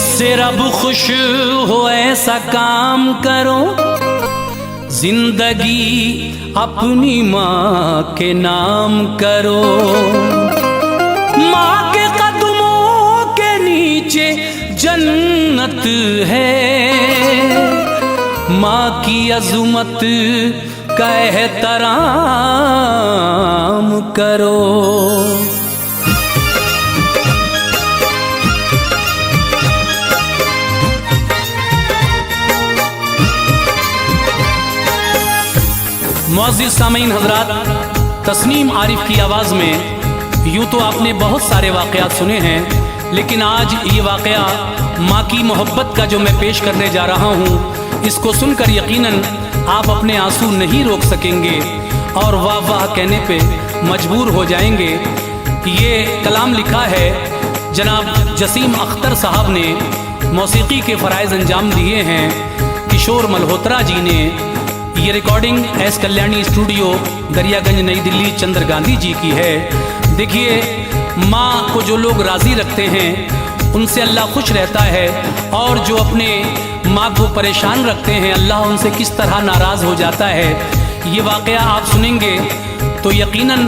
जिससे रब खुश हो ऐसा काम करो, जिंदगी अपनी माँ के नाम करो। माँ के कदमों के नीचे जन्नत है, माँ की अज़मत का एहतराम करो। मुअज़्ज़िज़ सामीन हज़रात, तस्नीम आरिफ की आवाज़ में यूँ तो आपने बहुत सारे वाक़यात सुने हैं, लेकिन आज ये वाक़या माँ की मोहब्बत का जो मैं पेश करने जा रहा हूँ, इसको सुनकर यकीनन आप अपने आंसू नहीं रोक सकेंगे और वाह वाह कहने पे मजबूर हो जाएंगे। ये कलाम लिखा है जनाब जसीम अख्तर साहब ने, मौसीकी के फ़राइज़ अंजाम दिए हैं किशोर मल्होत्रा जी ने। ये recording S Kalyani studio Daryaganj नई दिल्ली चंद्र गांधी जी की है। देखिए, माँ को जो लोग राज़ी रखते हैं उनसे अल्लाह खुश रहता है, और जो अपने माँ को परेशान रखते हैं अल्लाह उनसे किस तरह नाराज़ हो जाता है। ये वाक़या आप सुनेंगे तो यकीनन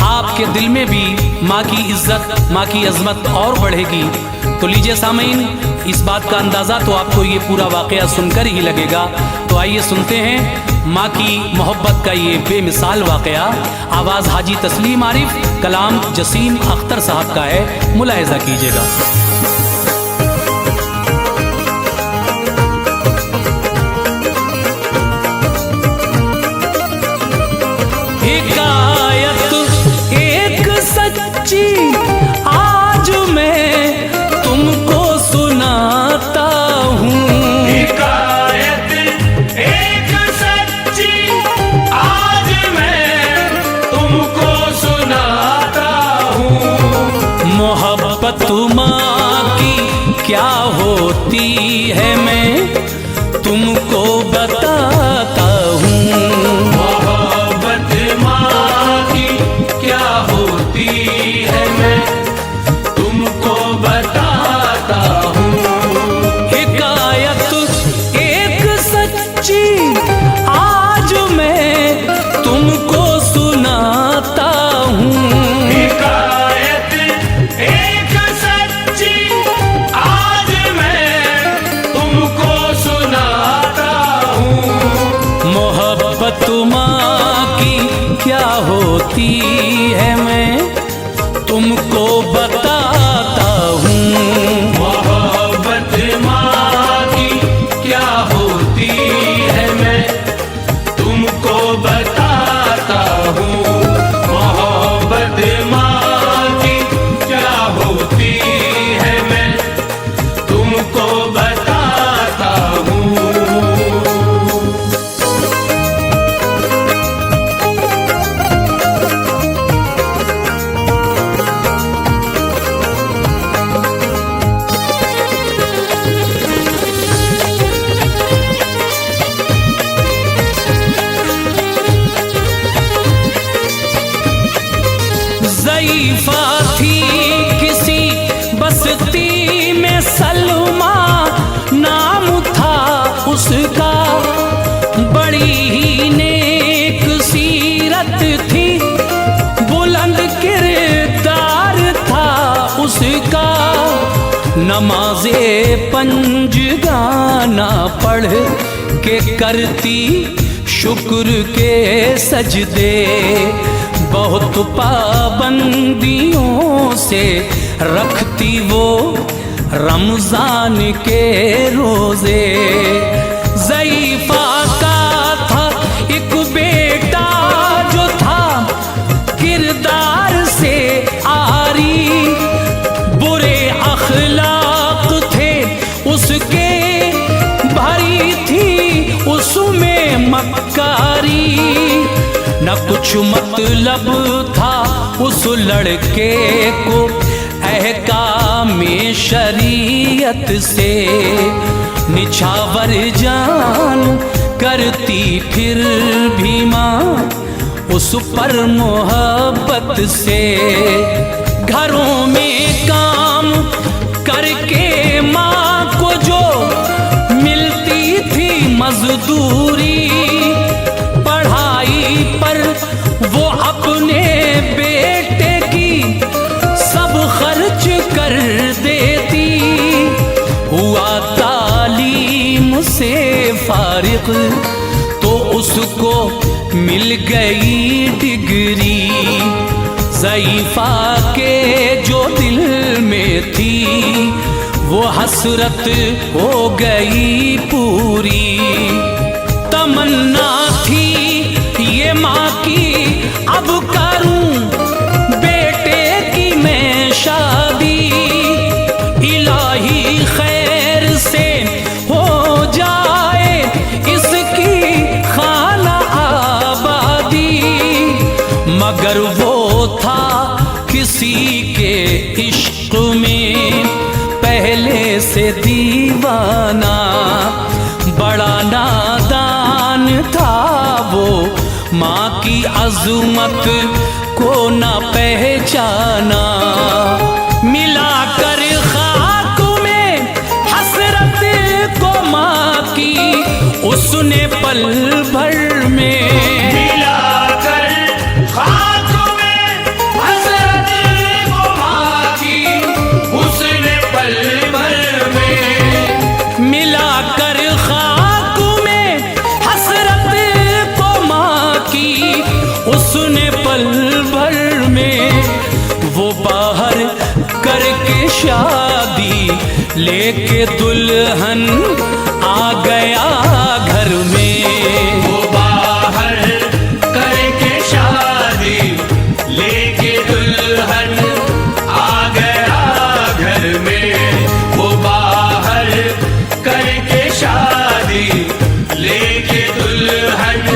आपके दिल में भी माँ की इज़्ज़त, माँ की अज़मत और बढ़ेगी। तो लीजिए सामीन, इस बात का अंदाज़ा तो आपको ये पूरा वाक़या सुनकर ही लगेगा। तो आइए सुनते हैं माँ की मोहब्बत का ये बेमिसाल वाक़या। आवाज़ हाजी तस्लीम आरिफ, कलाम जसीम अख्तर साहब का है, मुलाहिज़ा कीजिएगा। हिकायत एक सच्ची आज मैं तुमको सुनाता हूँ, हिकायत एक सच्ची आज मैं तुमको सुनाता हूँ। मोहब्बत माँ की क्या होती है मैं तुमको बताता हूँ। मोहब्बत माँ की क्या होती है मैं तुमको बताता हूँ। हिकायत एक सच्ची आज मैं तुमको सुनाता हूँ। हिकायत एक सच्ची आज मैं तुमको सुनाता हूँ। मोहब्बत माँ की क्या होती है मैं तुमको बताता हूँ। मोहब्बत माँ की क्या होती है मैं तुमको बताता हूँ। मोहब्बत माँ की क्या होती है मैं तुमको बताता हूँ। ज़ईफ़ा थी किसी बस्ती में सलमा नाम था उसका, बड़ी ही नेक सीरत थी, बुलंद किरदार था उसका। नमाज़े पंजगाना पढ़ के करती शुक्र के सजदे, बहुत पाबंदियों से रखती वो रमजान के रोजे। ज़ईफ़ा का था एक बेटा जो था किरदार से आरी, बुरे अखलाक थे उसके, भरी थी उसमें मक्कारी। न कुछ मतलब था उस लड़के को अहकामे शरीयत से, निछावर जान करती फिर भी माँ उस पर मोहब्बत से। घरों में काम करके माँ मजदूरी, पढ़ाई पर वो अपने बेटे की सब खर्च कर देती। हुआ तालीम से फारिग तो उसको मिल गई डिग्री। ज़ईफ़ा के जो दिल में थी वो हसरत हो गई पूरी। तमन्ना थी ये माँ की अब करूं बेटे की मैं शादी, इलाही खैर से हो जाए इसकी खाना आबादी। मगर वो था किसी के इश्क में पहले से दीवाना, बड़ा नादान था वो, माँ की अज़मत को न पहचाना। मिलाकर खाक में हसरत को माँ की उसने पल भर में, मिलाकर खाक में हसरत को माँ की उसने पल भर में। मिलाकर खाक में हसरत को माँ की उसने पल भर में। वो बाहर करके शादी लेके दुल्हन आ गया घर में। वो बाहर करके शादी लेके दुल्हन आ गया घर में। वो बाहर करके शादी लेके दुल्हन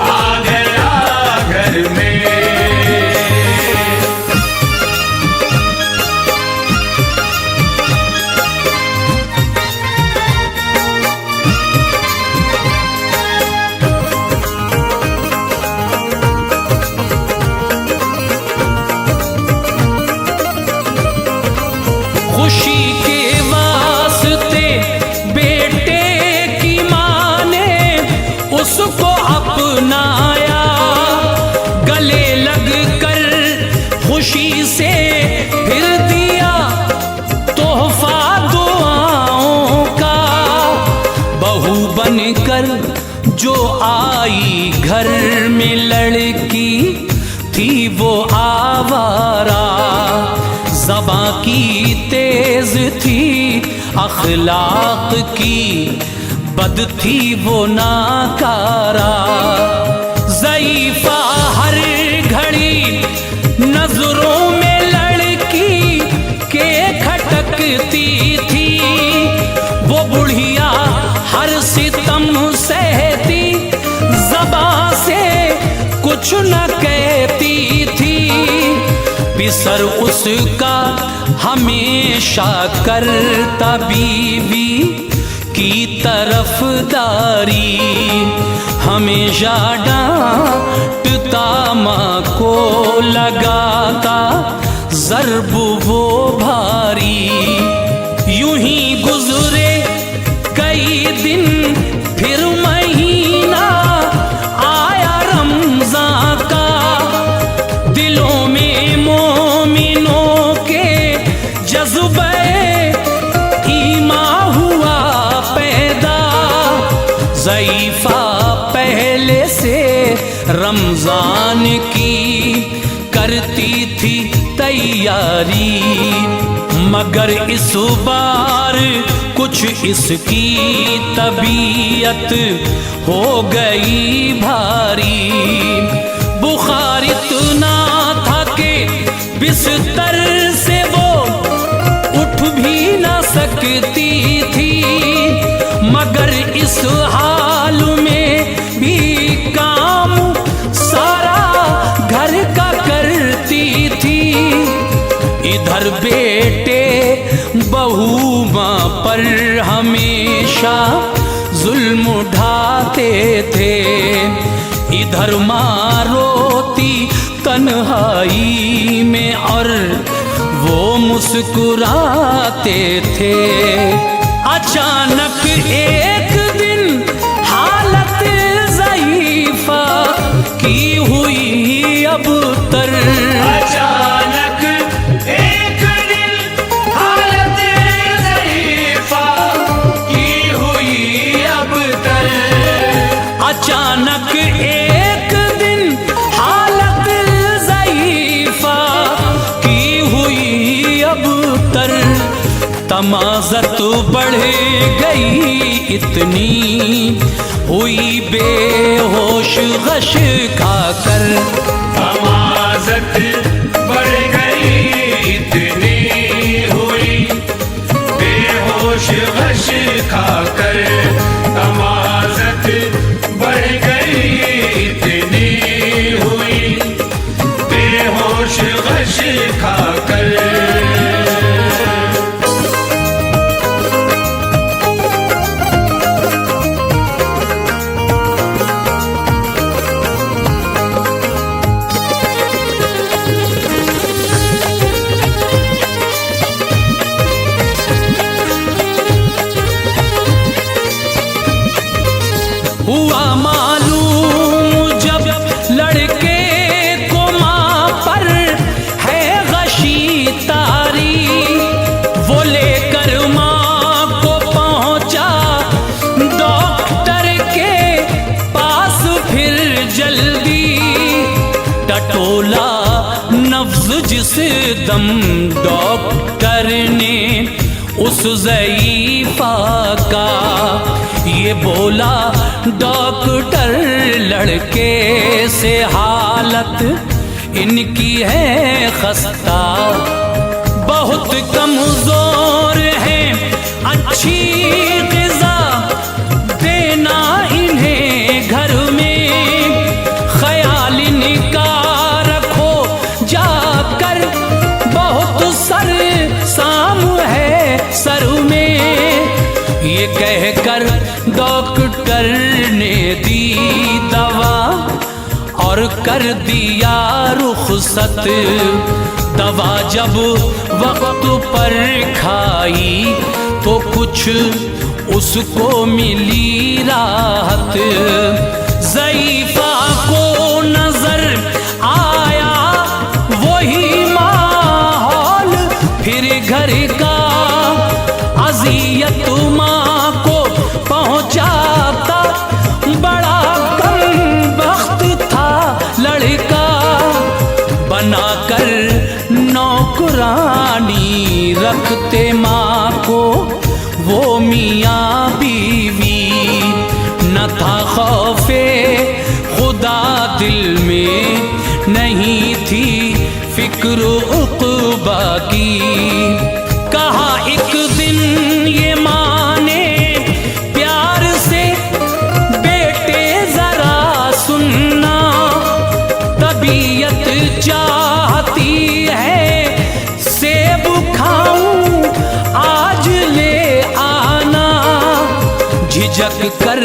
आ गया घर में। खुशी के वास्ते बेटे की माँ ने उसको अपनाया, गले लग कर खुशी से फिर दिया तोहफा दुआओं का। बहू बनकर जो आई घर में लड़की थी वो आवारा, ज़बां की तेज थी अखलाक की बद थी वो नाकारा। ज़ईफ़ा हर घड़ी नजरों में लड़की के खटकती थी। वो बुढ़िया हर सितम सहती, ज़बां से कुछ न कहती थी। पिसर उसका हमेशा करता बीवी की तरफदारी, हमेशा डांटता माँ को लगाता ज़र्ब वो भारी। यूं ही गुजरे कई दिन फिर महीना आया रमज़ान का, दिलों में मोमिनों के जज्बे ईमान हुआ पैदा। ज़ईफ़ा पहले से रमज़ान की करती थी तैयारी, मगर इस बार कुछ इसकी तबीयत हो गई भारी। बुखार इतना था कि बिस्तर से वो उठ भी न सकती थी, मगर इस हाल में भी काम सारा घर का करती थी। इधर बेटे बहू माँ पर हमेशा जुल्म उठाते थे, इधर माँ रोती तन्हाई में और वो मुस्कुराते थे। अचानक एक दिन बढ़ गई इतनी, हुई बेहोश गश खाकर। तमाज़त बढ़ गई इतनी, हुई बेहोश गश खाकर। तमाज़त बढ़ गई इतनी, हुई बेहोश गश खाकर। हुआ मालूम जब लड़के को माँ पर है गशी तारी, वो लेकर माँ को पहुँचा डॉक्टर के पास फिर जल्दी। टटोला नफ्ज जिस दम डॉक्टर ने उस ज़ईफ़ा का, ये बोला डॉक्टर लड़के से हालत इनकी है खस्ता, बहुत कमज़ोर है, अच्छी ग़िज़ा देना इन्हें घर में, ख़याल इनका रखो जाकर, बहुत सर साम है सर में। ये कहकर डॉक्टर ने दी दवा और कर दिया रुखसत। दवा जब वक्त पर खाई तो कुछ उसको मिली राहत। ज़ईफ़ा को नजर आया वही माहौल फिर घर का, अज़ियत माँ को पहुँचाता, बड़ा कम वक्त था लड़का, बनाकर नौकरानी रखते माँ को वो मियाँ बीवी। न था खौफे खुदा दिल में, नहीं थी फिक्र उक़बा की। कहा एक दिन ये माँ ने प्यार से, बेटे जरा सुनना, तबीयत चाहती है सेब खाऊं आज ले आना। झिझक कर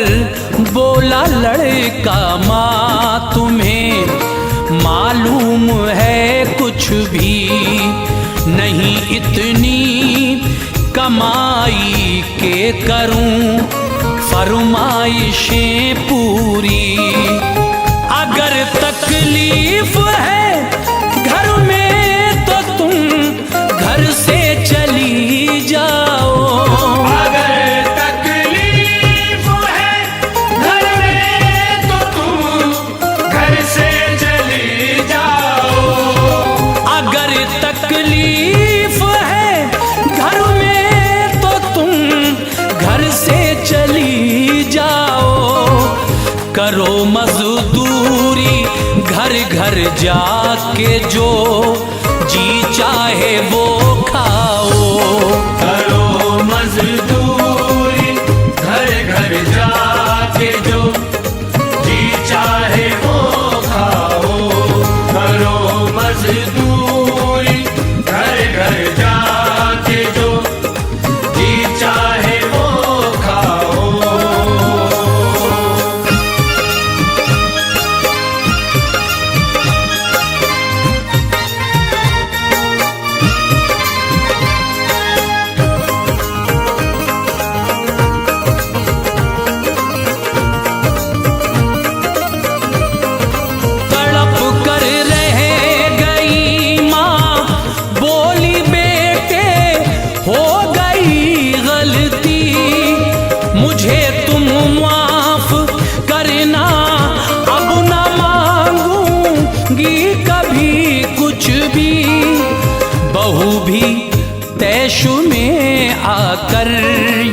बोला लड़का, माँ तुम्हें मालूम है कुछ भी नहीं, इतनी कमाई के करूं फरमाइशें पूरी। अगर तकलीफ है घर में तो तुम घर से चली जाओ। अगर तकलीफ है घर में तो तुम घर से चली जाओ। अगर तकलीफ है घर में तो तुम घर से चली जाओ। करो मजदूरी घर घर जाके, जो जी चाहे वो खाओ। करो मजदूरी घर घर जाके, जो जी चाहे वो खाओ। करो मजदूरी घर घर जाके, जो जी चाहे वो खाओ।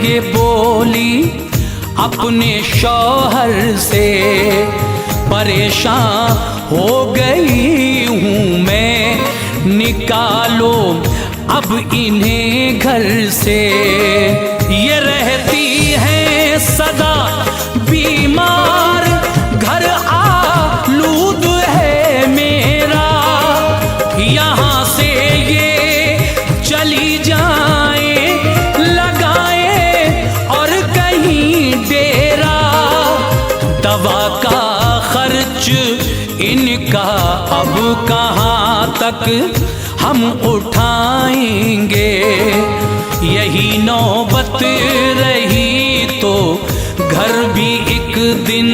ये बोली अपने शौहर से, परेशान हो गई हूँ मैं, निकालो अब इन्हें घर से। ये रहती हैं सदा बीमार, घर आलूद है मेरा, यहाँ से ये चली जाएं, लगाएं और कहीं डेरा। दवा का खर्च इनका अब कहाँ तक हम उठाएंगे, यही नौबत रही तो घर भी एक दिन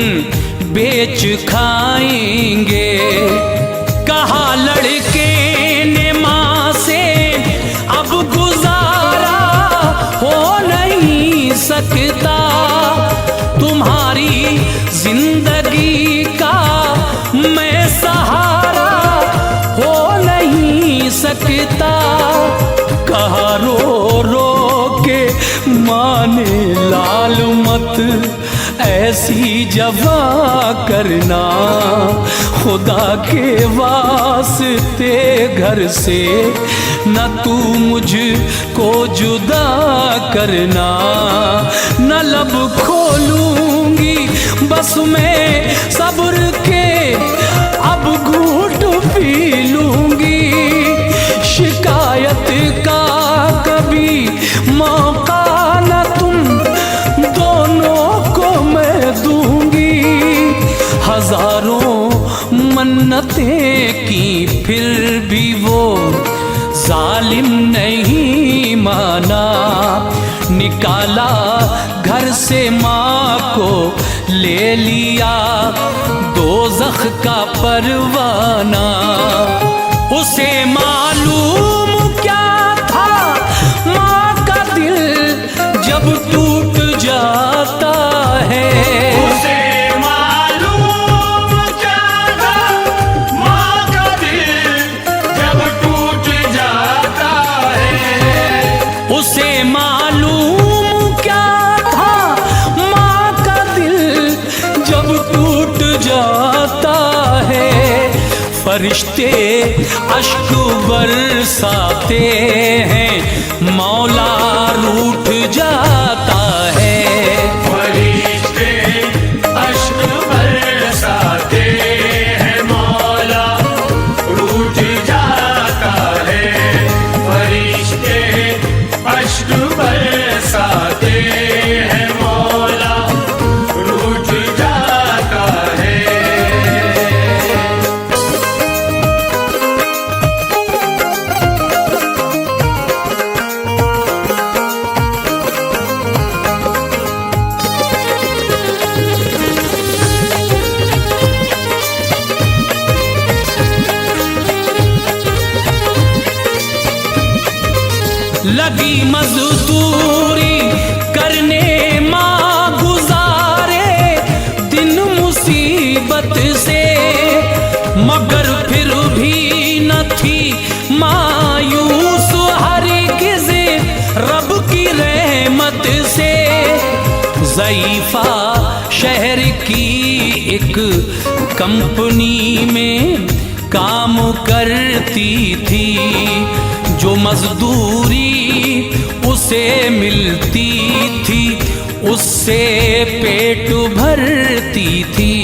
बेच खाएंगे। कहा लड़के ने माँ से अब गुजारा हो नहीं सकता, तुम्हारी जिंदगी का मैं सहारा हो नहीं सकता। कहा रो रो के माने लाल मत ऐसी जवा करना, खुदा के वास्ते घर से न तू मुझको जुदा करना। न लब खोलूंगी बस मैं सब्र के अब घूंट पी लूंगी, शिकायत का कभी मौका न तुम दोनों को मैं दूंगी। हजारों मन्नतें की फिर भी वो जालिम नहीं माना, निकाला घर से माँ को ले लिया दोज़ख का परवाना। उसे मालूम क्या था माँ का दिल जब टूट जाता है, उसे मालूम क्या था माँ का दिल जब टूट जाता है। उसे मालूम क्या था माँ का दिल जब टूट जाता है। फरिश्ते अश्क बरसाते हैं मौला रूठ जाता है। फरिश्ते अश्क बरसाते हैं मौला रूठ जाता है। फरिश्ते अश्क बरसाते हैं मौला रूठ जाता है। लगी मजदूरी करने माँ गुजारे दिन मुसीबत से, मगर फिर भी न थी मायूस हरगिज़ रब की रहमत से। ज़ईफ़ा शहर की एक कंपनी में काम करती थी, जो मजदूरी उसे मिलती थी उससे पेट भरती थी।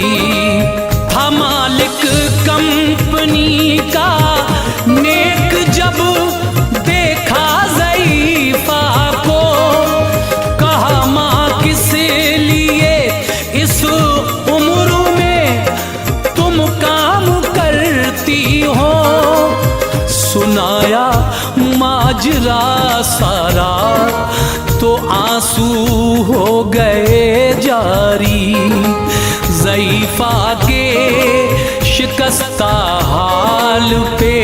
था मालिक कंपनी का नेक जब देखा ज़ईफ़ा को, कहा माँ किस लिए इस उम्र में तुम काम करती हो। सुनाया माजरा सारा तो आंसू हो गए जारी। ज़ईफ़ा के शिकस्ता हाल पे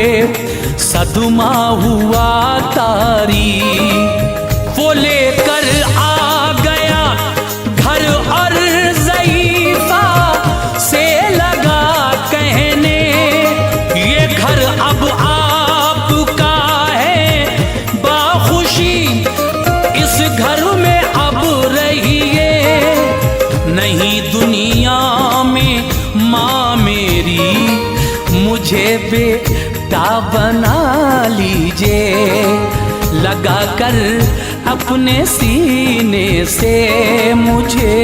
सदमा हुआ तारी। वो लेकर आ गया घर और ज़ईफ़ा से लगा कहने, ये घर अब आपका है बाखुशी, इस घर में अब कर अपने सीने से मुझे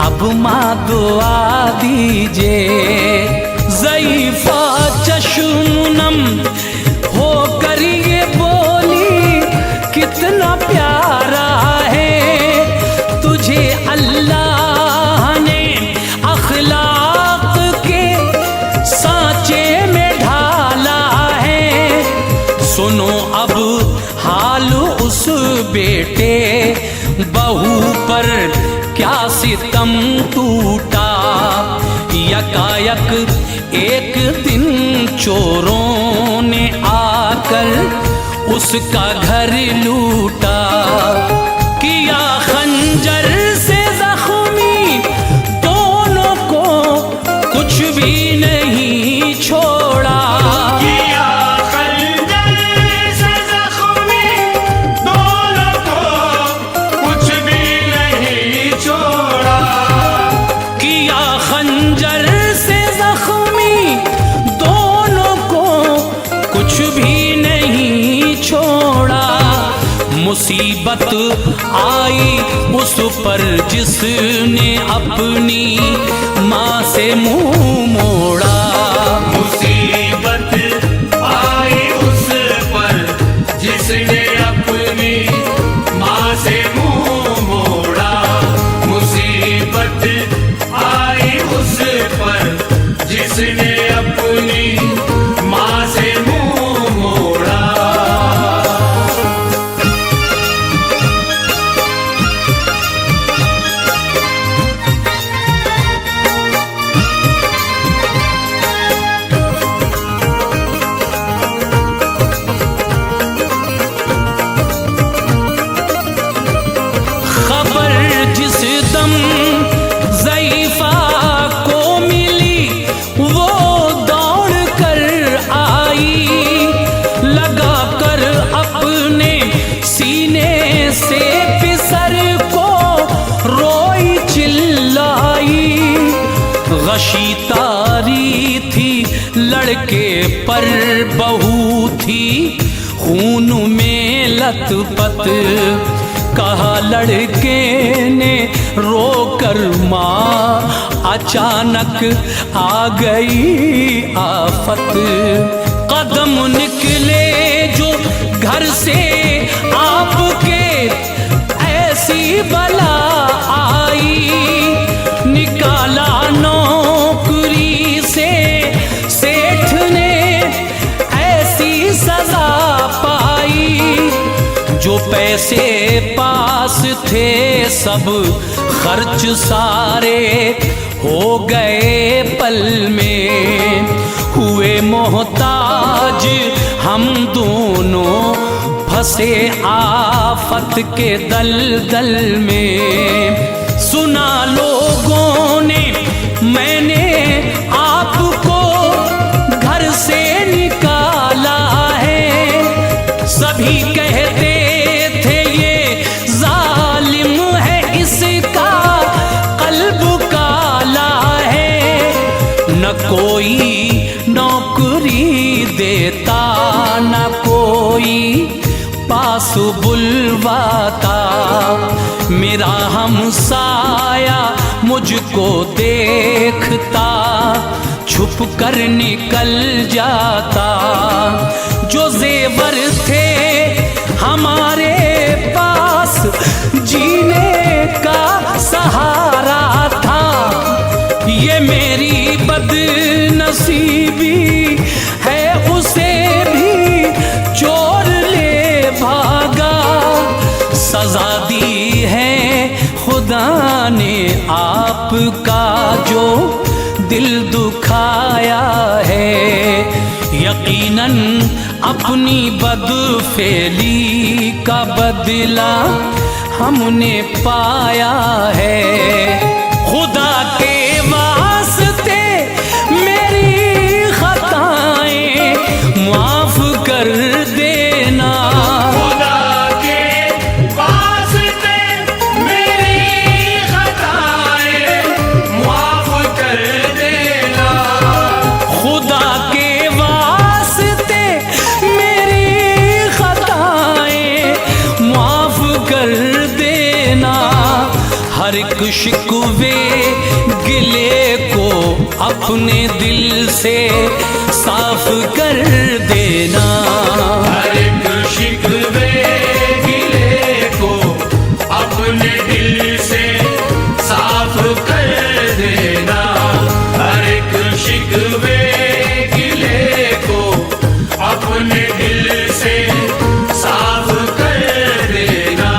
अब माँ दुआ दीजिए। ज़ईफ़ा चश्मनम होकर ये बोली कितना प्यारा है तुझे अल्लाह ने अखलाक के सांचे में ढाला है। सुनो अब हाल उस बेटे बहू पर क्या सितम टूटा। यकायक एक दिन चोरों ने आकर उसका घर लूटा। किया खंजर से जख्मी दोनों को कुछ भी नहीं छोड़ा। किया खंजर से जख्मी दोनों को कुछ भी नहीं छोड़ा। किया खंजर से जख्मी दोनों को कुछ भी नहीं छोड़ा। मुसीबत आई उस पर जिसने अपनी माँ से मुंह मोड़ा। मुसीबत आई उस पर जिसने अपनी माँ से मुंह मोड़ा। मुसीबत आई उस पर जिसने अपनी माँ से मुंह मोड़ा। खबर जिस दम ज़ईफ़ा को मिली वो दौड़ कर आई। लगा कर अपने सीने से पिसर को रोई चिल्लाई। गशी तारी थी लड़के पर बहू थी खून में लथपथ। कहा लड़के ने रोकर माँ अचानक आ गई आफत। कदम निकले जो घर से आपके ऐसी बला आई। निकाला नौकरी से सेठ ने ऐसी सजा पाई। जो पैसे पास थे सब खर्च सारे हो गए पल में। हुए मोहताज हम दोनों फंसे आफत के दलदल में। सुना लोगों ने मैंने आपको घर से निकाला है। सभी कहते थे ये जालिम है इसका कल्ब काला है। न कोई नौकरी देता न कोई पास बुलवाता। मेरा हमसाया मुझको देखता छुप कर निकल जाता। जो जेवर थे हमारे पास जीने का सहारा था। ये मेरी बदनसीबी है उसे भी चोर ले भागा। सजा दी है खुदा ने आपका जो दिल दुखाया है। यकीनन अपनी बदफेली का बदला हमने पाया है। खुदा के वास्ते मेरी खताएं माफ कर देना। खुदा के वास्ते मेरी खताएं माफ कर देना। खुदा के वास्ते मेरी खताएं हर एक शिकवे गिले को अपने दिल से साफ कर देना। हर एक शिकवे गिले को अपने दिल से साफ कर देना। हर एक शिकवे गिले को अपने दिल से साफ कर देना।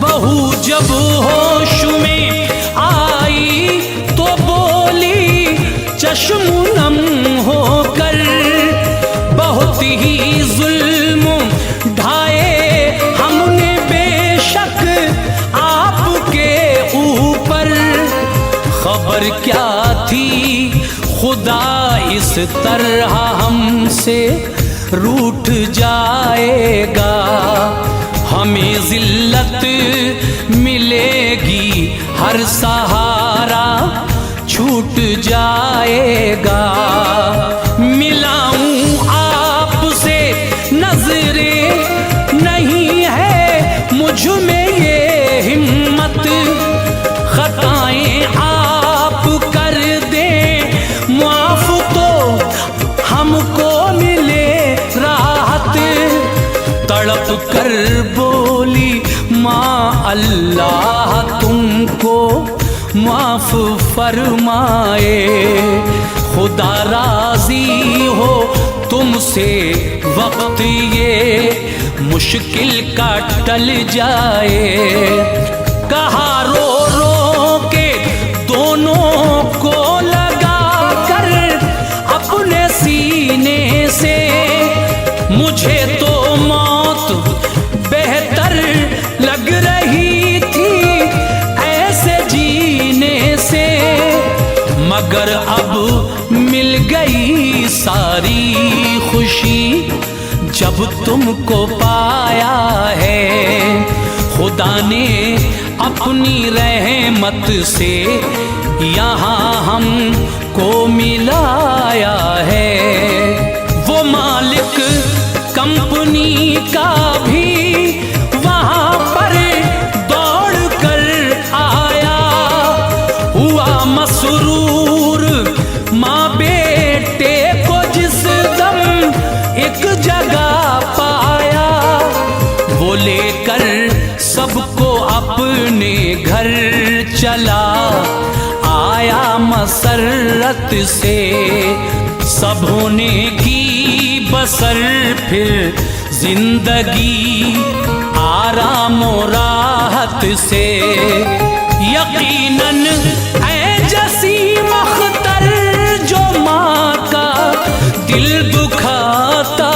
बहू जब होश में आई तो बोली चश्म नम होकर, बहुत ही जुल्म ढाए हमने बेशक आपके ऊपर। खबर क्या थी खुदा इस तरह हमसे रूठ जाएगा। हमें जिल्लत मिलेगी, हर सहारा छूट जाएगा। मिलाऊं आपसे नजरें, नहीं है मुझ में ये हिम्मत। खताएं आप कर दें माफ तो हमको मिले राहत। तड़प कर बोली माँ अल्लाह तुमको माफ फरमाए। खुदा राजी हो तुमसे वक्त ये मुश्किल का टल जाए। कहा रो रो के दोनों को लगा कर अपने सीने से, मुझे तो मौत बेहतर लग रही थी ऐसे जीने से। मगर अब मिल गई सारी खुशी जब तुमको पाया है। खुदा ने अपनी रहमत से यहाँ हमको मिलाया है। वो मालिक कंपनी का भी वहाँ पर दौड़ कर आया। हुआ मसरूर माँ बेटे को जिस दम एक जगह पाया। वो लेकर सबको अपने घर चला आया मसरत से। सबों ने की बसर फिर जिंदगी आराम और राहत से। यकीनन ऐ जसीम अख्तर जो माँ का दिल दुखाता